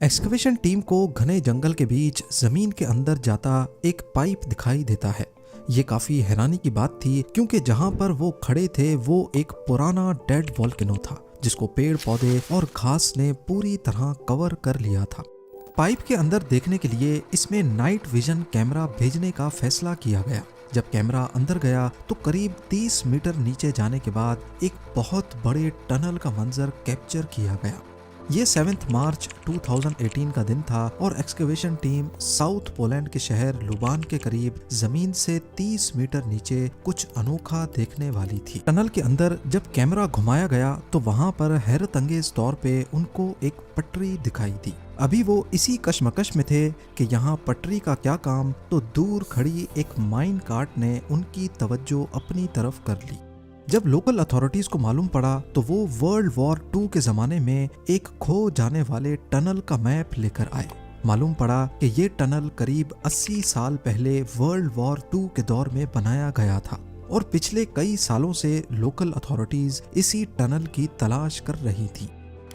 Excavation team को घने जंगल के बीच जमीन के अंदर जाता एक पाइप दिखाई देता है। ये काफी हैरानी की बात थी क्योंकि जहां पर वो खड़े थे वो एक पुराना डेड वोल्केनो था जिसको पेड़ पौधे और घास ने पूरी तरह कवर कर लिया था। पाइप के अंदर देखने के लिए इसमें नाइट विजन कैमरा भेजने का फैसला किया गया। जब कैमरा अंदर गया तो करीब 30 मीटर नीचे जाने के बाद एक बहुत बड़े टनल का मंजर कैप्चर किया गया। ये 7 मार्च 2018 का दिन था और एक्सकवेशन टीम साउथ पोलैंड के शहर लुबान के करीब जमीन से 30 मीटर नीचे कुछ अनोखा देखने वाली थी। टनल के अंदर जब कैमरा घुमाया गया तो वहां पर हैरत अंगेज तौर पे उनको एक पटरी दिखाई दी। अभी वो इसी कश्मकश में थे कि यहाँ पटरी का क्या काम, तो दूर खड़ी एक माइन कार्ट ने उनकी तवज्जो अपनी तरफ कर ली। जब लोकल अथॉरिटीज को मालूम पड़ा तो वो वर्ल्ड वॉर 2 के जमाने में एक खो जाने वाले टनल का मैप लेकर आए। मालूम पड़ा कि ये टनल करीब 80 साल पहले वर्ल्ड वॉर 2 के दौर में बनाया गया था और पिछले कई सालों से लोकल अथॉरिटीज इसी टनल की तलाश कर रही थी।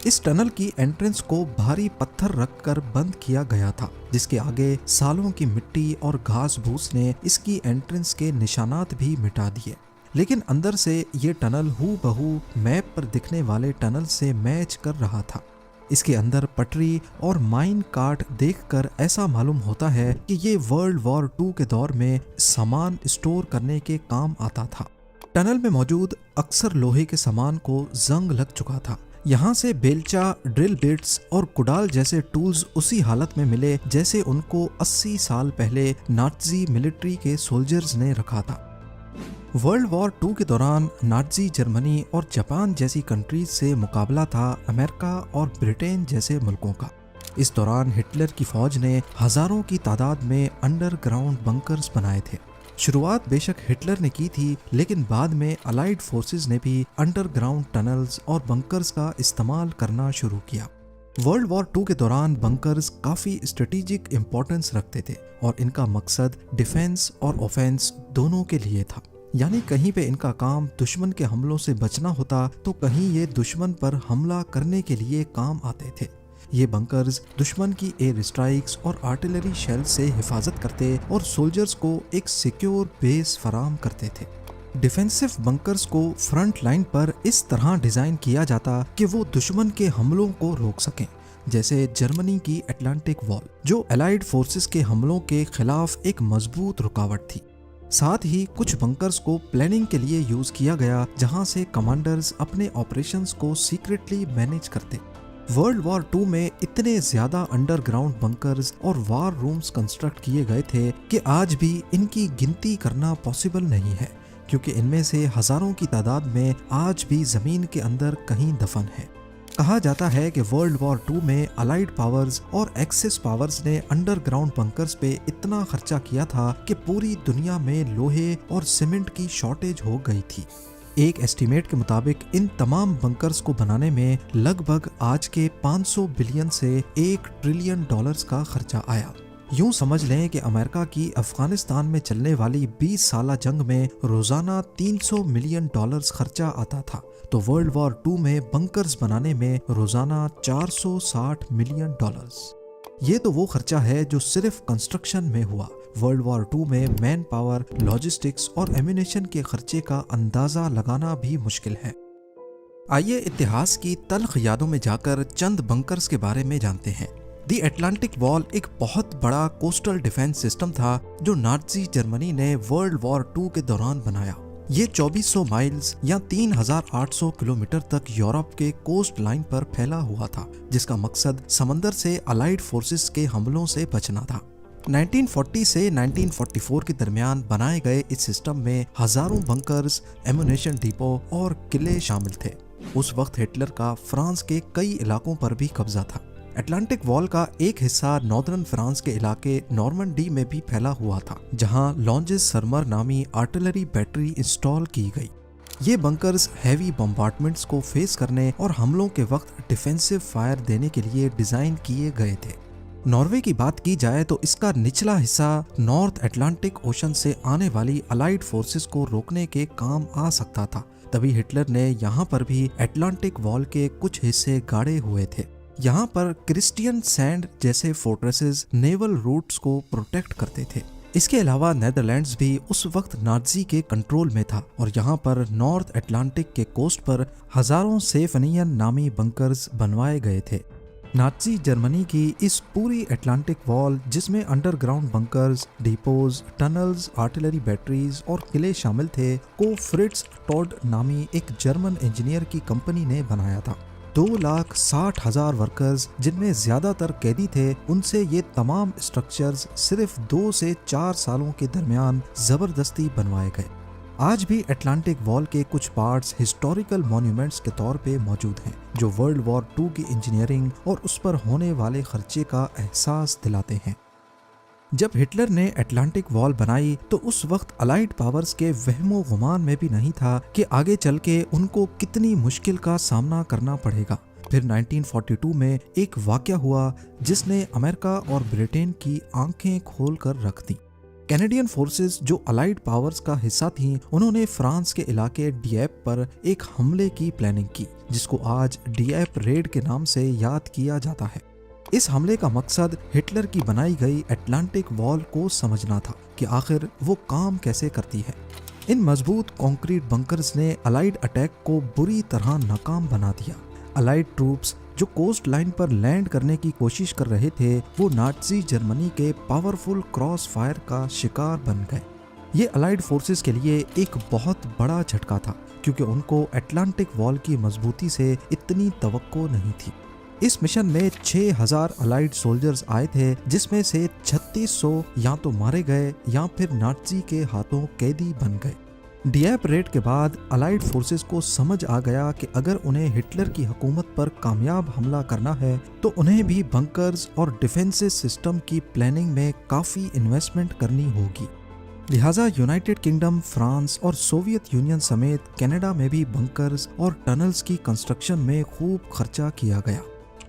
इस टनल की एंट्रेंस को भारी पत्थर रखकर बंद किया गया था, जिसके आगे सालों की मिट्टी और घास भूस ने इसकी एंट्रेंस के निशानात भी मिटा दिए। लेकिन अंदर से ये टनल हूबहू मैप पर दिखने वाले टनल से मैच कर रहा था। इसके अंदर पटरी और माइन कार्ट देखकर ऐसा मालूम होता है कि ये वर्ल्ड वॉर 2 के दौर में सामान स्टोर करने के काम आता था। टनल में मौजूद अक्सर लोहे के सामान को जंग लग चुका था। यहाँ से बेलचा, ड्रिल बिट्स और कुडाल जैसे टूल्स उसी हालत में मिले जैसे उनको 80 साल पहले नाज़ी मिलिट्री के सोल्जर्स ने रखा था। वर्ल्ड वॉर 2 के दौरान नाज़ी जर्मनी और जापान जैसी कंट्रीज से मुकाबला था अमेरिका और ब्रिटेन जैसे मुल्कों का। इस दौरान हिटलर की फौज ने हजारों की तादाद में अंडरग्राउंड बंकर्स बनाए थे। शुरुआत बेशक हिटलर ने की थी, लेकिन बाद में अलाइड फोर्सेस ने भी अंडरग्राउंड टनल्स और बंकर्स का इस्तेमाल करना शुरू किया। वर्ल्ड वॉर 2 के दौरान बंकर्स काफी स्ट्रेटेजिक इंपॉर्टेंस रखते थे और इनका मकसद डिफेंस और ऑफेंस दोनों के लिए था। यानी कहीं पे इनका काम दुश्मन के हमलों से बचना होता तो कहीं ये दुश्मन पर हमला करने के लिए काम आते थे। ये बंकर्स दुश्मन की एयर स्ट्राइक्स और आर्टिलरी शेल से हिफाजत करते और सोल्जर्स को एक सिक्योर बेस फराहम करते थे। डिफेंसिव बंकर्स को फ्रंट लाइन पर इस तरह डिजाइन किया जाता कि वो दुश्मन के हमलों को रोक सकें, जैसे जर्मनी की अटलांटिक वॉल, जो अलाइड फोर्सेस के हमलों के खिलाफ एक मजबूत रुकावट थी। साथ ही कुछ बंकर्स को प्लानिंग के लिए यूज किया गया, जहां से कमांडर्स अपने ऑपरेशंस को सीक्रेटली मैनेज करते। वर्ल्ड वॉर 2 में इतने ज्यादा अंडरग्राउंड बंकर्स और वार रूम्स कंस्ट्रक्ट किए गए थे कि आज भी इनकी गिनती करना पॉसिबल नहीं है, क्योंकि इनमें से हजारों की तादाद में आज भी जमीन के अंदर कहीं दफन है। कहा जाता है कि वर्ल्ड वॉर 2 में अलाइड पावर्स और एक्सिस पावर्स ने अंडरग्राउंड बंकर्स पे इतना खर्चा किया था कि पूरी दुनिया में लोहे और सीमेंट की शॉर्टेज हो गई थी। एक एस्टीमेट के मुताबिक इन तमाम बंकर्स को बनाने में लगभग आज के 500 बिलियन से 1 ट्रिलियन डॉलर्स का खर्चा आया। यूं समझ लें कि अमेरिका की अफगानिस्तान में चलने वाली 20 साला जंग में रोजाना 300 मिलियन डॉलर्स खर्चा आता था, तो वर्ल्ड वॉर 2 में बंकर्स बनाने में रोजाना 460 मिलियन डॉलर्स। ये तो वो खर्चा है जो सिर्फ कंस्ट्रक्शन में हुआ। वर्ल्ड वॉर 2 में मैन पावर, लॉजिस्टिक्स और एम्यूनेशन के खर्चे का अंदाजा लगाना भी मुश्किल है। आइए इतिहास की तल्ख यादों में जाकर चंद बंकर्स के बारे में जानते हैं। दी अटलांटिक वॉल एक बहुत बड़ा कोस्टल डिफेंस सिस्टम था जो नाज़ी जर्मनी ने वर्ल्ड वॉर 2 के दौरान बनाया। ये 2400 माइल्स या 3800 किलोमीटर तक यूरोप के कोस्ट लाइन पर फैला हुआ था, जिसका मकसद समंदर से अलाइड फोर्सेस के हमलों से बचना था। 1940 से 1944 के दरमियान बनाए गए इस सिस्टम में हजारों बंकर्स, एम्यूनेशन डिपो और किले शामिल थे। उस वक्त हिटलर का फ्रांस के कई इलाकों पर भी कब्जा था। अटलांटिक वॉल का एक हिस्सा नॉर्दर्न फ्रांस के इलाके नॉर्मंडी में भी फैला हुआ था, जहां लॉन्जेस सरमर नामी आर्टिलरी बैटरी इंस्टॉल की गई। ये बंकर्स हैवी बम्बार्डमेंट्स को फेस करने और हमलों के वक्त डिफेंसिव फायर देने के लिए डिजाइन किए गए थे। नॉर्वे की बात की जाए तो इसका निचला हिस्सा नॉर्थ अटलांटिक ओशन से आने वाली अलाइड फोर्सेस को रोकने के काम आ सकता था। तभी हिटलर ने यहाँ पर भी अटलांटिक वॉल के कुछ हिस्से गाड़े हुए थे। यहाँ पर क्रिस्टियन सैंड जैसे फोर्ट्रेसेस नेवल रूट्स को प्रोटेक्ट करते थे। इसके अलावा नेदरलैंड्स भी उस वक्त नाजी के कंट्रोल में था और यहाँ पर नॉर्थ अटलांटिक के कोस्ट पर हजारों सेफनियन नामी बंकर्स बनवाए गए थे। नाजी जर्मनी की इस पूरी अटलांटिक वॉल, जिसमें underground bunkers, depots, tunnels, artillery batteries और किले शामिल थे, को फ्रिट्ज टॉड नामी एक जर्मन इंजीनियर की कंपनी ने बनाया था। 2,60,000 वर्कर्स, जिनमें ज्यादातर कैदी थे, उनसे ये तमाम स्ट्रक्चर्स सिर्फ 2 से 4 सालों के दरमियान जबरदस्ती बनवाए गए। आज भी अटलांटिक वॉल के कुछ पार्ट्स हिस्टोरिकल मॉन्यूमेंट्स के तौर पे मौजूद हैं, जो वर्ल्ड वॉर 2 की इंजीनियरिंग और उस पर होने वाले खर्चे का एहसास दिलाते हैं। जब हिटलर ने अटलांटिक वॉल बनाई तो उस वक्त अलाइड पावर्स के वहमो गुमान में भी नहीं था कि आगे चल के उनको कितनी मुश्किल का सामना करना पड़ेगा। फिर 1942 में एक वाकया हुआ जिसने अमेरिका और ब्रिटेन की आंखें खोल कर रख दी। कैनेडियन फोर्सेस जो अलाइड पावर्स का हिस्सा थीं, उन्होंने फ्रांस के इलाके डिएप पर एक हमले की प्लानिंग की, जिसको आज डिएप रेड के नाम से याद किया जाता है। इस हमले का मकसद हिटलर की बनाई गई अटलांटिक वॉल को समझना था कि आखिर वो काम कैसे करती है। इन मजबूत कंक्रीट बंकर्स ने अलाइड अटैक को बुरी तरह नाकाम बना दिया। अलाइड ट्रूप्स जो कोस्ट लाइन पर लैंड करने की कोशिश कर रहे थे, वो नाजी जर्मनी के पावरफुल क्रॉस फायर का शिकार बन गए। ये अलाइड फोर्सेस के लिए एक बहुत बड़ा झटका था, क्योंकि उनको अटलांटिक वॉल की मजबूती से इतनी तवक्को नहीं थी। इस मिशन में 6,000 अलाइड सोल्जर्स आए थे, जिसमें से 3600 या तो मारे गए या फिर नाजी के हाथों कैदी बन गए। डिएप रेड के बाद अलाइड फोर्सेस को समझ आ गया कि अगर उन्हें हिटलर की हुकूमत पर कामयाब हमला करना है तो उन्हें भी बंकर्स और डिफेंसिव सिस्टम की प्लानिंग में काफ़ी इन्वेस्टमेंट करनी होगी। लिहाजा यूनाइटेड किंगडम, फ्रांस और सोवियत यूनियन समेत कनाडा में भी बंकर्स और टनल्स की कंस्ट्रक्शन में खूब खर्चा किया गया।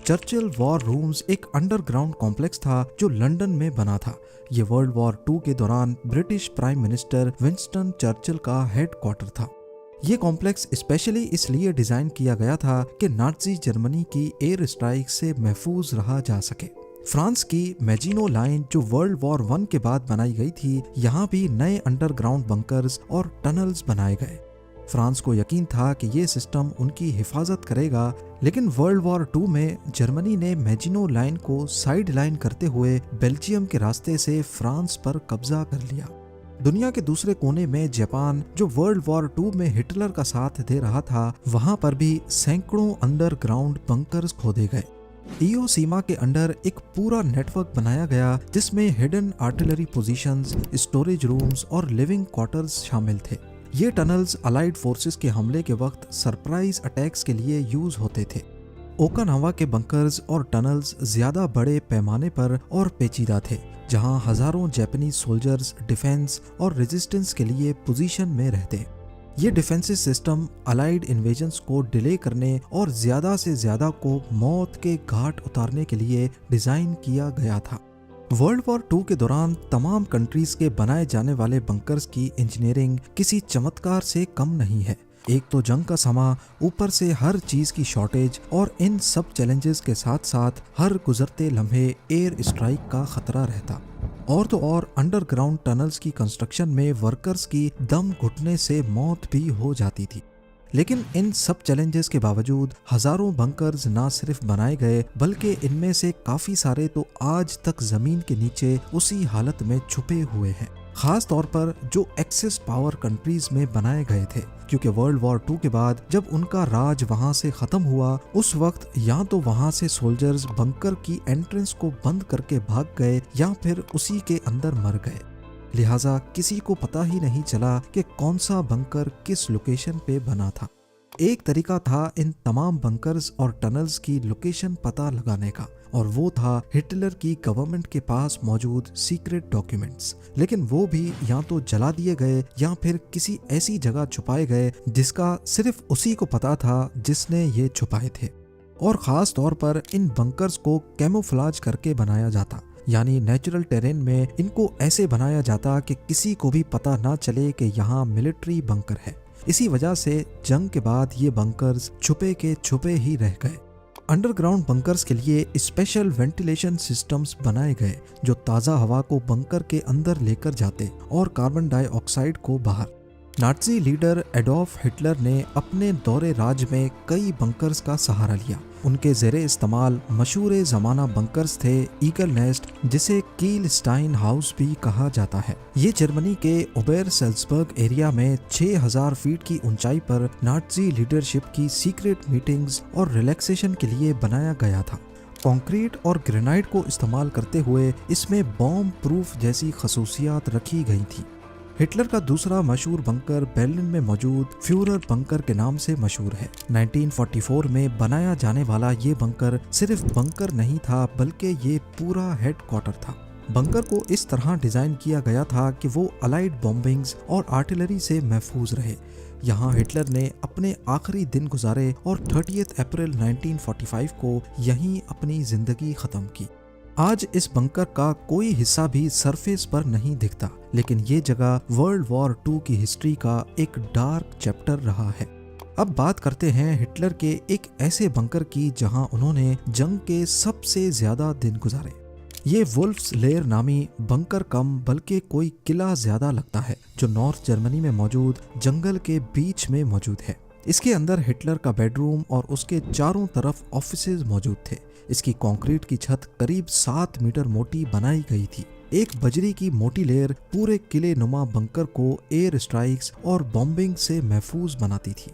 चर्चिल वॉर रूम्स एक अंडरग्राउंड कॉम्प्लेक्स था जो लंदन में बना था। ये वर्ल्ड वॉर 2 के दौरान British prime minister Winston Churchill का हेडक्वार्टर था। ये कॉम्प्लेक्स स्पेशली इसलिए डिजाइन किया गया था कि नाजी जर्मनी की एयर स्ट्राइक से महफूज रहा जा सके। फ्रांस की मैजिनो लाइन जो वर्ल्ड वॉर 1 के बाद बनाई गई थी, यहाँ भी नए अंडरग्राउंड बंकर्स और टनल्स बनाए गए। फ्रांस को यकीन था कि ये सिस्टम उनकी हिफाजत करेगा, लेकिन वर्ल्ड वॉर 2 में जर्मनी ने मैजिनो लाइन को साइड लाइन करते हुए बेल्जियम के रास्ते से फ्रांस पर कब्जा कर लिया। दुनिया के दूसरे कोने में जापान, जो वर्ल्ड वॉर 2 में हिटलर का साथ दे रहा था, वहां पर भी सैकड़ों अंडरग्राउंड बंकर्स खोदे गए। ईओ सीमा के अंडर एक पूरा नेटवर्क बनाया गया, जिसमें hidden artillery positions, storage rooms और लिविंग क्वार्टर्स शामिल थे। ये टनल्स अलाइड फोर्सेस के हमले के वक्त सरप्राइज अटैक्स के लिए यूज होते थे। ओकानावा के बंकर्स और टनल्स ज्यादा बड़े पैमाने पर और पेचीदा थे, जहां हजारों जापानीज सोल्जर्स डिफेंस और रेजिस्टेंस के लिए पोजीशन में रहते। ये डिफेंसिव सिस्टम अलाइड इन्वेजन्स को डिले करने और ज्यादा से ज्यादा को मौत के घाट उतारने के लिए डिजाइन किया गया था। वर्ल्ड वॉर 2 के दौरान तमाम कंट्रीज के बनाए जाने वाले बंकर्स की इंजीनियरिंग किसी चमत्कार से कम नहीं है। एक तो जंग का समा, ऊपर से हर चीज की शॉर्टेज, और इन सब चैलेंजेस के साथ साथ हर गुजरते लम्हे एयर स्ट्राइक का खतरा रहता। और तो और अंडरग्राउंड टनल्स की कंस्ट्रक्शन में वर्कर्स की दम घुटने से मौत भी हो जाती थी। लेकिन इन सब चैलेंजेस के बावजूद हजारों बंकर्स ना सिर्फ बनाए गए, बल्कि इनमें से काफी सारे तो आज तक जमीन के नीचे उसी हालत में छुपे हुए हैं। खास तौर पर जो एक्सेस पावर कंट्रीज में बनाए गए थे, क्योंकि वर्ल्ड वॉर 2 के बाद जब उनका राज वहां से खत्म हुआ, उस वक्त या तो वहां से सोल्जर्स बंकर की एंट्रेंस को बंद करके भाग गए या फिर उसी के अंदर मर गए। लिहाजा किसी को पता ही नहीं चला कि कौन सा बंकर किस लोकेशन पे बना था। एक तरीका था इन तमाम बंकर्स और टनल्स की लोकेशन पता लगाने का, और वो था हिटलर की गवर्नमेंट के पास मौजूद सीक्रेट डॉक्यूमेंट्स। लेकिन वो भी या तो जला दिए गए या फिर किसी ऐसी जगह छुपाए गए जिसका सिर्फ उसी को पता था जिसने ये छुपाए थे। और खास तौर पर इन बंकर्स को कैमोफ्लाज करके बनाया जाता, यानी नेचुरल टेरेन में इनको ऐसे बनाया जाता कि किसी को भी पता ना चले कि यहाँ मिलिट्री बंकर है। इसी वजह से जंग के बाद ये बंकर्स छुपे के छुपे ही रह गए। अंडरग्राउंड बंकर्स के लिए स्पेशल वेंटिलेशन सिस्टम्स बनाए गए जो ताज़ा हवा को बंकर के अंदर लेकर जाते और कार्बन डाइऑक्साइड को बाहर। नाज़ी लीडर एडोल्फ हिटलर ने अपने दौरे राज में कई बंकर्स का सहारा लिया। उनके ज़ेरे इस्तेमाल मशहूर ज़माना बंकर्स थे ईगल नेस्ट, जिसे कील स्टाइन हाउस भी कहा जाता है। ये जर्मनी के ओबेरसेल्ज़बर्ग एरिया में 6000 फीट की ऊंचाई पर नाज़ी लीडरशिप की सीक्रेट मीटिंग्स और रिलैक्सेशन के लिए बनाया गया था। कंक्रीट और ग्रेनाइट को इस्तेमाल करते हुए इसमें बॉम्ब प्रूफ जैसी खसूसियात रखी गई थी। हिटलर का दूसरा मशहूर बंकर बर्लिन में मौजूद फ्यूरर बंकर के नाम से मशहूर है। 1944 में बनाया जाने वाला ये बंकर सिर्फ बंकर नहीं था, बल्कि ये पूरा हेडक्वार्टर था। बंकर को इस तरह डिजाइन किया गया था कि वो अलाइड बॉम्बिंग्स और आर्टिलरी से महफूज रहे। यहाँ हिटलर ने अपने आखिरी दिन गुजारे और 30 अप्रैल 1945 को यहीं अपनी जिंदगी खत्म की। आज इस बंकर का कोई हिस्सा भी सरफेस पर नहीं दिखता, लेकिन ये जगह वर्ल्ड वॉर 2 की हिस्ट्री का एक डार्क चैप्टर रहा है। अब बात करते हैं हिटलर के एक ऐसे बंकर की जहां उन्होंने जंग के सबसे ज्यादा दिन गुजारे। ये वुल्फ्स लेयर नामी बंकर कम बल्कि कोई किला ज्यादा लगता है, जो नॉर्थ जर्मनी में मौजूद जंगल के बीच में मौजूद है। इसके अंदर हिटलर का बेडरूम और उसके चारों तरफ ऑफिसेज मौजूद थे। इसकी कंक्रीट की छत करीब 7 मीटर मोटी बनाई गई थी। एक बजरी की मोटी लेयर पूरे किले नुमा बंकर को एयर स्ट्राइक्स और बॉम्बिंग से महफूज बनाती थी।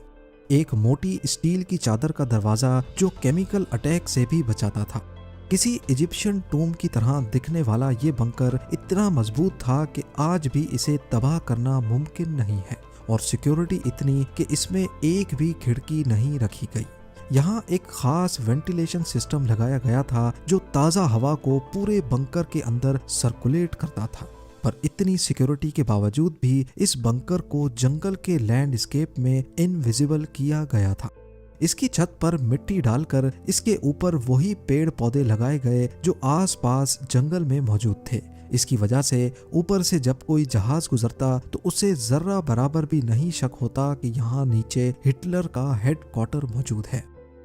एक मोटी स्टील की चादर का दरवाजा जो केमिकल अटैक से भी बचाता था। किसी इजिप्शियन टूम की तरह दिखने वाला ये बंकर इतना मजबूत था कि आज भी इसे तबाह करना मुमकिन नहीं है, और सिक्योरिटी इतनी कि इसमें एक भी खिड़की नहीं रखी गई। यहाँ एक खास वेंटिलेशन सिस्टम लगाया गया था जो ताज़ा हवा को पूरे बंकर के अंदर सर्कुलेट करता था। पर इतनी सिक्योरिटी के बावजूद भी इस बंकर को जंगल के लैंडस्केप में इनविजिबल किया गया था। इसकी छत पर मिट्टी डालकर इसके ऊपर वही पेड़ पौधे लगाए गए जो आसपास जंगल में मौजूद थे। इसकी वजह से ऊपर से जब कोई जहाज गुजरता तो उसे जर्रा बराबर भी नहीं शक होता कि यहाँ नीचे हिटलर का हेडक्वार्टर मौजूद है।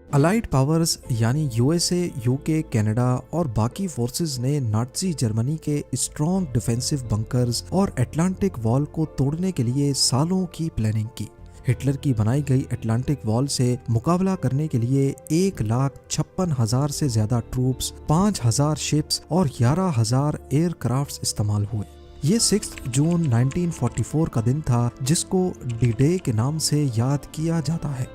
अलाइड पावर्स यानी यूएसए, यूके, कनाडा और बाकी फोर्सेस ने नाज़ी जर्मनी के स्ट्रॉन्ग डिफेंसिव बंकर्स और अटलांटिक वॉल को तोड़ने के लिए सालों की प्लानिंग की। हिटलर की बनाई गई अटलांटिक वॉल से मुकाबला करने के लिए 1,56,000 से ज्यादा ट्रूप्स, 5,000 शिप्स और 11,000 एयरक्राफ्ट्स इस्तेमाल हुए। ये 6 जून 1944 का दिन था, जिसको डी डे के नाम से याद किया जाता है।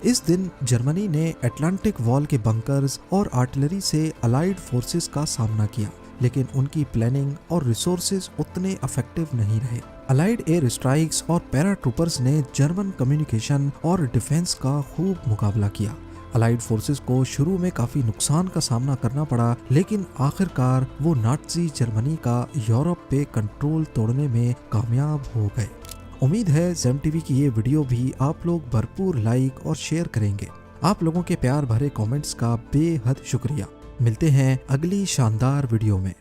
इस दिन जर्मनी ने अटलांटिक वॉल के बंकर्स और आर्टिलरी से अलाइड फोर्सेस का सामना किया, लेकिन उनकी प्लानिंग और रिसोर्सेज उतने इफेक्टिव नहीं रहे। अलाइड एयर स्ट्राइक्स और पैराट्रूपर्स ने जर्मन कम्युनिकेशन और डिफेंस का खूब मुकाबला किया। अलाइड फोर्सेस को शुरू में काफी नुकसान का सामना करना पड़ा, लेकिन आखिरकार वो नाज़ी जर्मनी का यूरोप पे कंट्रोल तोड़ने में कामयाब हो गए। उम्मीद है ज़ेम टीवी की ये वीडियो भी आप लोग भरपूर लाइक और शेयर करेंगे। आप लोगों के प्यार भरे कमेंट्स का बेहद शुक्रिया। मिलते हैं अगली शानदार वीडियो में।